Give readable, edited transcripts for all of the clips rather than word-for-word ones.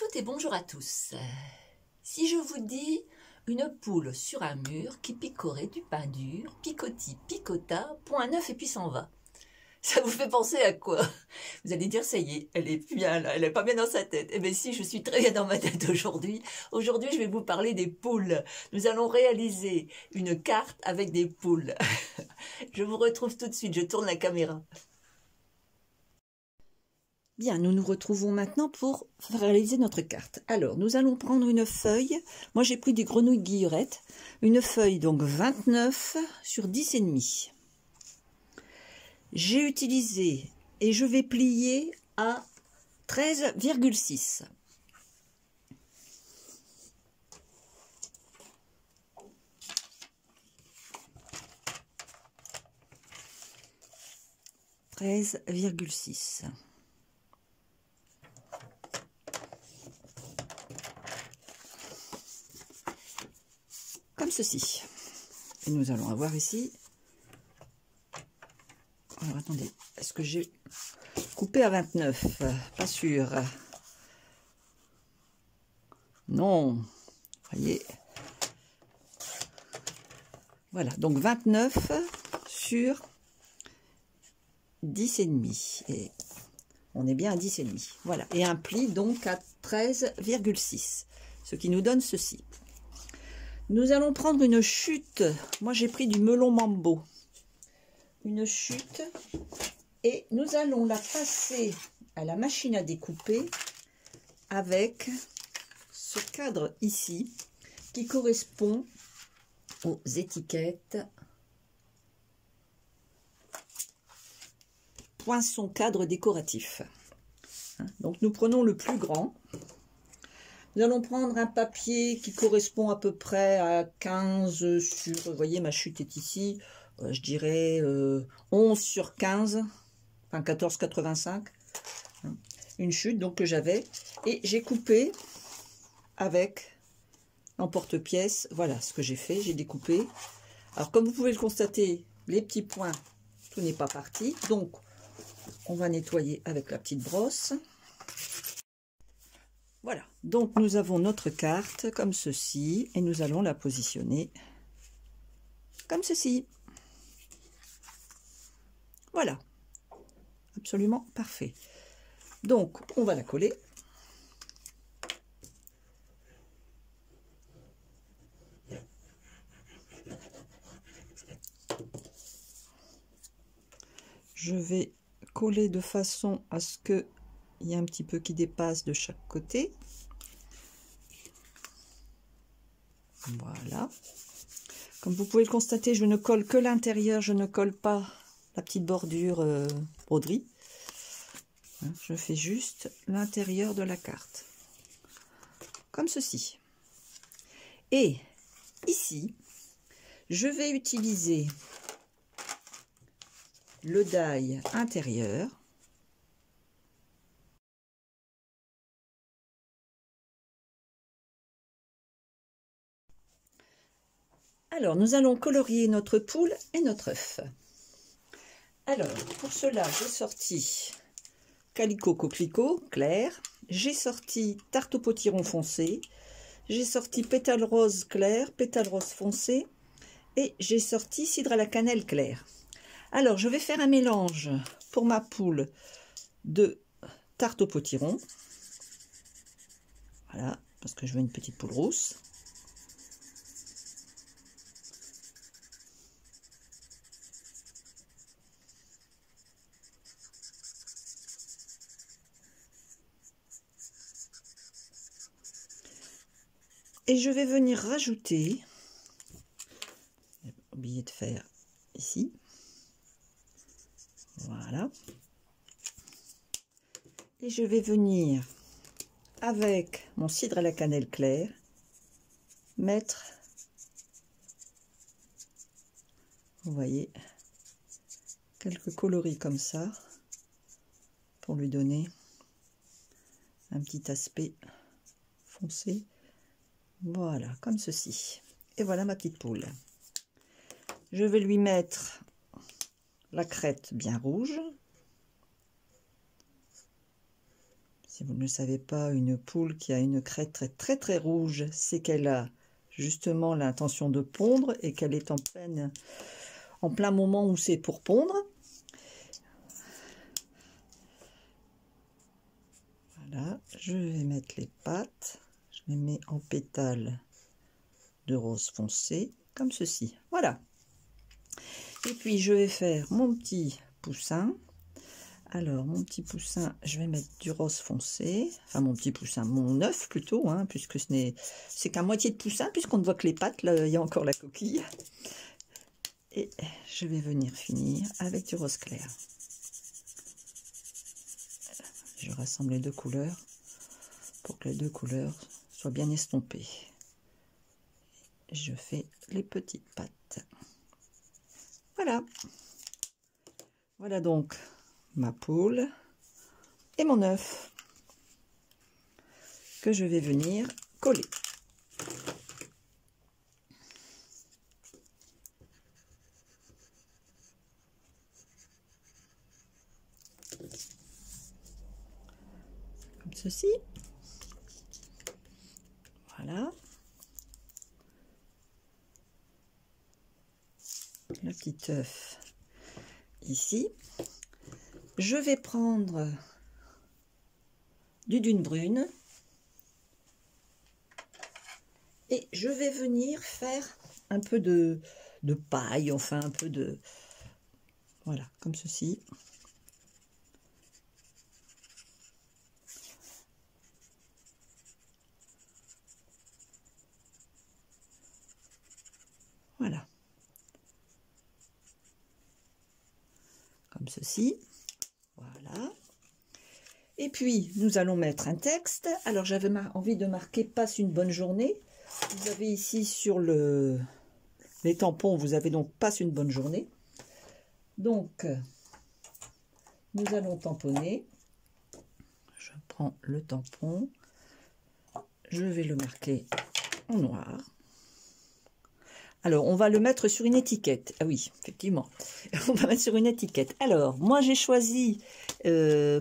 toutes et bonjour à tous. Si je vous dis une poule sur un mur qui picorait du pain dur, picoti, picota, point neuf et puis s'en va. Ça vous fait penser à quoi? Vous allez dire, ça y est, elle est bien là, elle est pas bien dans sa tête. Eh bien si, je suis très bien dans ma tête aujourd'hui. Aujourd'hui, je vais vous parler des poules. Nous allons réaliser une carte avec des poules. Je vous retrouve tout de suite, je tourne la caméra. Bien, nous nous retrouvons maintenant pour réaliser notre carte. Alors, nous allons prendre une feuille. Moi, j'ai pris des grenouilles guillerettes. Une feuille, donc 29 sur 10,5. J'ai utilisé et je vais plier à 13,6. Comme ceci. Et nous allons avoir ici... Alors attendez, est-ce que j'ai coupé à 29? Pas sûr. Non. Voyez. Voilà, donc 29 sur 10,5. Et on est bien à 10,5. Voilà. Et un pli donc à 13,6. Ce qui nous donne ceci. Nous allons prendre une chute. Moi, j'ai pris du melon mambo. Une chute. Et nous allons la passer à la machine à découper avec ce cadre ici qui correspond aux étiquettes poinçon cadre décoratif. Donc nous prenons le plus grand. Nous allons prendre un papier qui correspond à peu près à 15 sur, vous voyez ma chute est ici, je dirais 11 sur 15, enfin 14,85. Une chute donc que j'avais et j'ai coupé avec l'emporte-pièce. Voilà ce que j'ai fait, j'ai découpé. Alors comme vous pouvez le constater, les petits points, tout n'est pas parti. Donc on va nettoyer avec la petite brosse. Voilà, donc nous avons notre carte comme ceci et nous allons la positionner comme ceci. Voilà, absolument parfait. Donc on va la coller. Je vais coller de façon à ce que il y ait un petit peu qui dépasse de chaque côté. Voilà. Comme vous pouvez le constater, je ne colle que l'intérieur, je ne colle pas la petite bordure broderie. Je fais juste l'intérieur de la carte. Comme ceci. Et ici, je vais utiliser le die intérieur. Alors, nous allons colorier notre poule et notre œuf. Alors, pour cela, j'ai sorti Calico Coquelicot clair, j'ai sorti Tarte au potiron foncé, j'ai sorti Pétale rose clair, Pétale rose foncé, et j'ai sorti Cidre à la cannelle clair. Alors, je vais faire un mélange pour ma poule de Tarte au potiron. Voilà, parce que je veux une petite poule rousse. Et je vais venir rajouter, j'ai oublié de faire ici, voilà. Et je vais venir, avec mon cidre à la cannelle claire, mettre, vous voyez, quelques coloris comme ça, pour lui donner un petit aspect foncé. Voilà, comme ceci. Et voilà ma petite poule. Je vais lui mettre la crête bien rouge. Si vous ne le savez pas, une poule qui a une crête très très rouge, c'est qu'elle a justement l'intention de pondre et qu'elle est en plein moment où c'est pour pondre. Voilà, je vais mettre les pattes, je les mets en pétales de rose foncé, comme ceci. Voilà. Et puis je vais faire mon petit poussin. Alors, mon petit poussin, je vais mettre du rose foncé, enfin mon petit poussin, mon œuf plutôt, hein, puisque c'est qu'à moitié de poussin, puisqu'on ne voit que les pattes, là, il y a encore la coquille. Et je vais venir finir avec du rose clair. Je rassemble les deux couleurs pour que les deux couleurs soient bien estompées. Je fais les petites pattes. Voilà. Voilà donc ma poule et mon œuf que je vais venir coller. Comme ceci. Voilà. Le petit œuf ici. Je vais prendre du dune brune et je vais venir faire un peu de paille, enfin un peu de... Voilà, comme ceci. Voilà. Comme ceci. Voilà. Et puis, nous allons mettre un texte. Alors, j'avais envie de marquer « Passe une bonne journée ». Vous avez ici sur les tampons, vous avez donc « Passe une bonne journée ». Donc, nous allons tamponner. Je prends le tampon. Je vais le marquer en noir. Alors, on va le mettre sur une étiquette. Ah oui, effectivement. On va mettre sur une étiquette. Alors, moi, j'ai choisi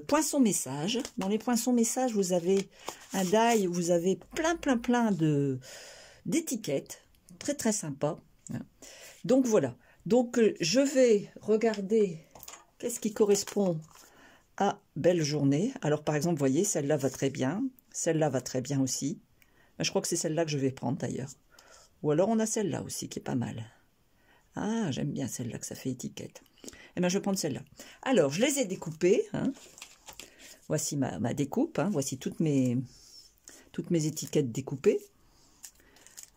poinçon message. Dans les poinçons message, vous avez un die, vous avez plein d'étiquettes. Très, très sympa. Donc, voilà. Donc, je vais regarder qu'est-ce qui correspond à belle journée. Alors, par exemple, vous voyez, celle-là va très bien. Celle-là va très bien aussi. Je crois que c'est celle-là que je vais prendre, d'ailleurs. Ou alors on a celle-là aussi qui est pas mal. Ah, j'aime bien celle-là que ça fait étiquette. Eh bien, je vais prendre celle-là. Alors, je les ai découpées. Hein. Voici ma découpe. Hein. Voici toutes mes étiquettes découpées.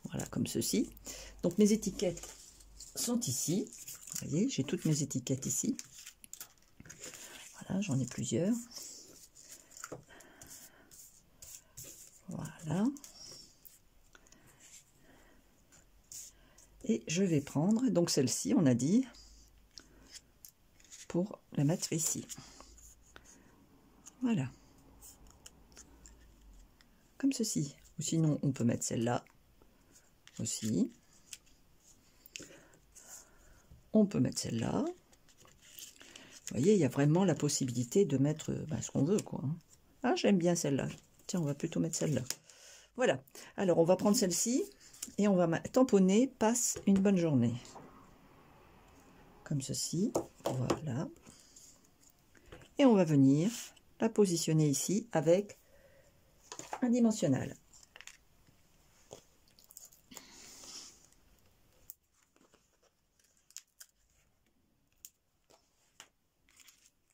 Voilà, comme ceci. Donc, mes étiquettes sont ici. Vous voyez, j'ai toutes mes étiquettes ici. Voilà, j'en ai plusieurs. Voilà. Et je vais prendre, donc celle-ci, on a dit, pour la mettre ici. Voilà. Comme ceci. Ou sinon, on peut mettre celle-là aussi. On peut mettre celle-là. Vous voyez, il y a vraiment la possibilité de mettre ce qu'on veut, quoi. Ah, j'aime bien celle-là. Tiens, on va plutôt mettre celle-là. Voilà. Alors, on va prendre celle-ci. Et on va tamponner, passe une bonne journée. Comme ceci. Voilà. Et on va venir la positionner ici avec un dimensionnel.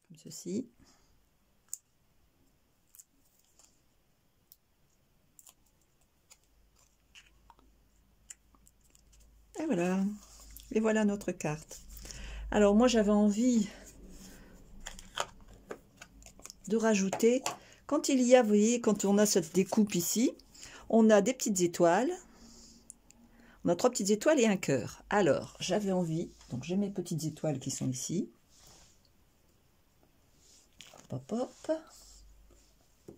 Comme ceci. Et voilà. Et voilà notre carte. Alors moi j'avais envie de rajouter, quand il y a, vous voyez, quand on a cette découpe ici, on a des petites étoiles. On a 3 petites étoiles et un cœur. Alors j'avais envie, donc j'ai mes petites étoiles qui sont ici. Hop, hop, hop.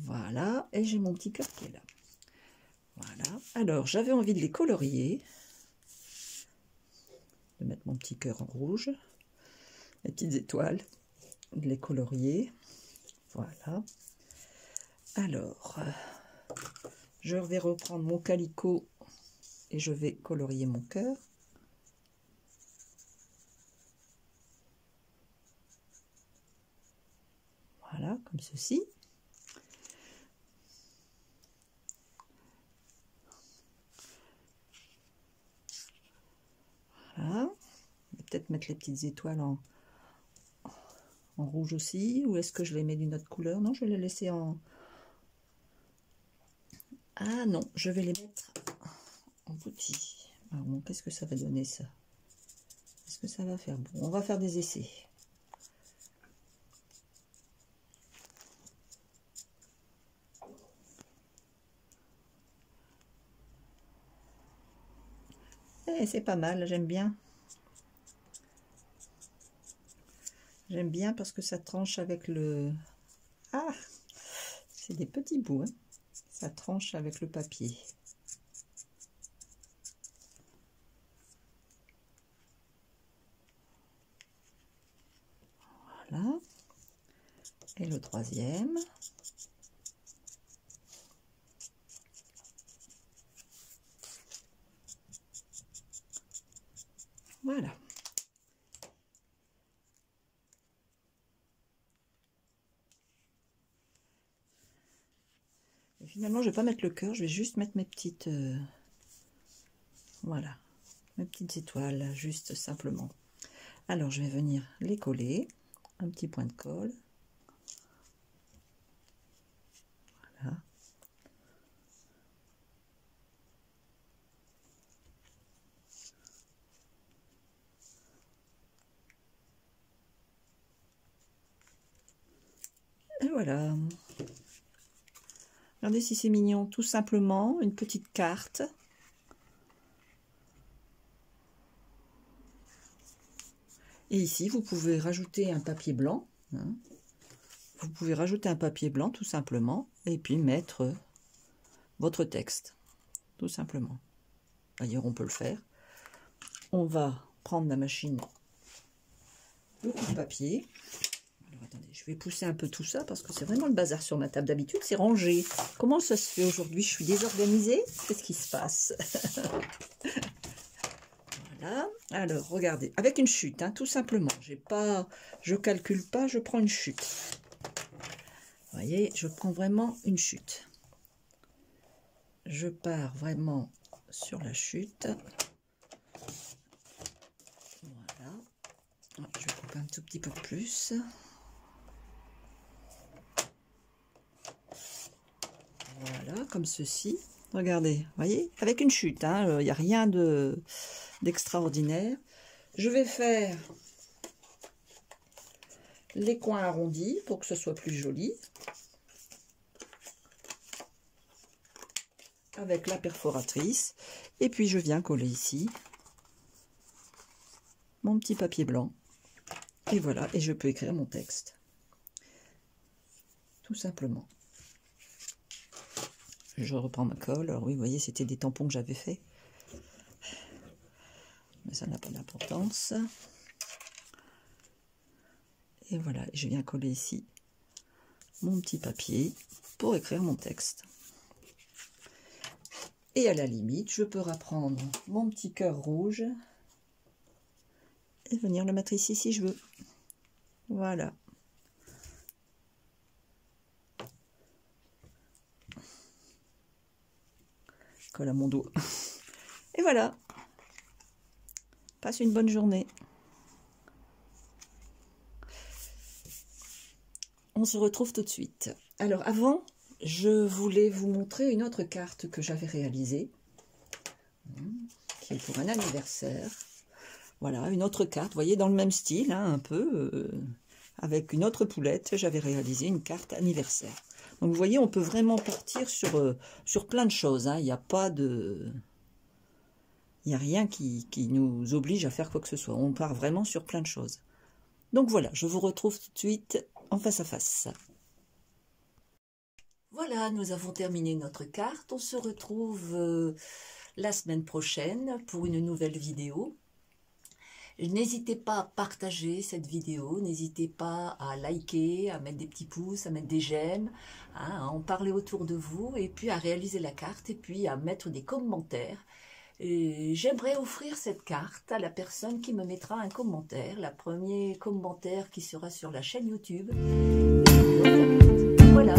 Voilà, et j'ai mon petit cœur qui est là. Voilà, alors j'avais envie de les colorier, de mettre mon petit cœur en rouge, les petites étoiles, de les colorier. Voilà. Alors, je vais reprendre mon calicot et je vais colorier mon cœur. Voilà, comme ceci. Voilà. Je vais peut-être mettre les petites étoiles en rouge aussi. Ou est-ce que je les mets d'une autre couleur? Non, je vais les laisser en... Ah non, je vais les mettre en petit. Alors bon, qu'est-ce que ça va donner ça? Est-ce que ça va faire bon? On va faire des essais. Eh, c'est pas mal, j'aime bien. J'aime bien parce que ça tranche avec le... Ah, c'est des petits bouts, hein. Ça tranche avec le papier. Voilà. Et le troisième. Voilà. Et finalement, je vais pas mettre le cœur, je vais juste mettre mes petites... voilà, mes petites étoiles, juste simplement. Alors, je vais venir les coller. Un petit point de colle. Voilà. Et voilà. Regardez si c'est mignon, tout simplement une petite carte. Et ici, vous pouvez rajouter un papier blanc. Hein. Vous pouvez rajouter un papier blanc, tout simplement, et puis mettre votre texte, tout simplement. D'ailleurs, on peut le faire. On va prendre la machine de papier. Alors, attendez, je vais pousser un peu tout ça parce que c'est vraiment le bazar sur ma table. D'habitude, c'est rangé. Comment ça se fait aujourd'hui? Je suis désorganisée. Qu'est-ce qui se passe? Voilà. Alors, regardez, avec une chute, hein, tout simplement. Je calcule pas, je prends une chute. Vous voyez, je prends vraiment une chute. Je pars vraiment sur la chute. Voilà. Je coupe un tout petit peu plus. Voilà, comme ceci. Regardez, vous voyez, avec une chute, hein, il n'y a rien d'extraordinaire. Je vais faire les coins arrondis pour que ce soit plus joli. Avec la perforatrice. Et puis je viens coller ici mon petit papier blanc. Et voilà, et je peux écrire mon texte. Tout simplement. Je reprends ma colle. Alors oui, vous voyez, c'était des tampons que j'avais fait. Mais ça n'a pas d'importance. Et voilà, je viens coller ici mon petit papier pour écrire mon texte. Et à la limite, je peux reprendre mon petit cœur rouge et venir le mettre ici si je veux. Voilà. Colle à mon dos. Et voilà. Passe une bonne journée. On se retrouve tout de suite. Alors avant, je voulais vous montrer une autre carte que j'avais réalisée, qui est pour un anniversaire. Voilà, une autre carte, vous voyez, dans le même style, hein, un peu, avec une autre poulette, j'avais réalisé une carte anniversaire. Donc vous voyez, on peut vraiment partir sur plein de choses, hein. Il n'y a pas de... Il n'y a rien qui nous oblige à faire quoi que ce soit. On part vraiment sur plein de choses. Donc voilà, je vous retrouve tout de suite en face à face. Voilà, nous avons terminé notre carte. On se retrouve la semaine prochaine pour une nouvelle vidéo. N'hésitez pas à partager cette vidéo, n'hésitez pas à liker, à mettre des petits pouces, à mettre des j'aime, hein, à en parler autour de vous, et puis à réaliser la carte, et puis à mettre des commentaires. J'aimerais offrir cette carte à la personne qui me mettra un commentaire, le premier commentaire qui sera sur la chaîne YouTube. Voilà.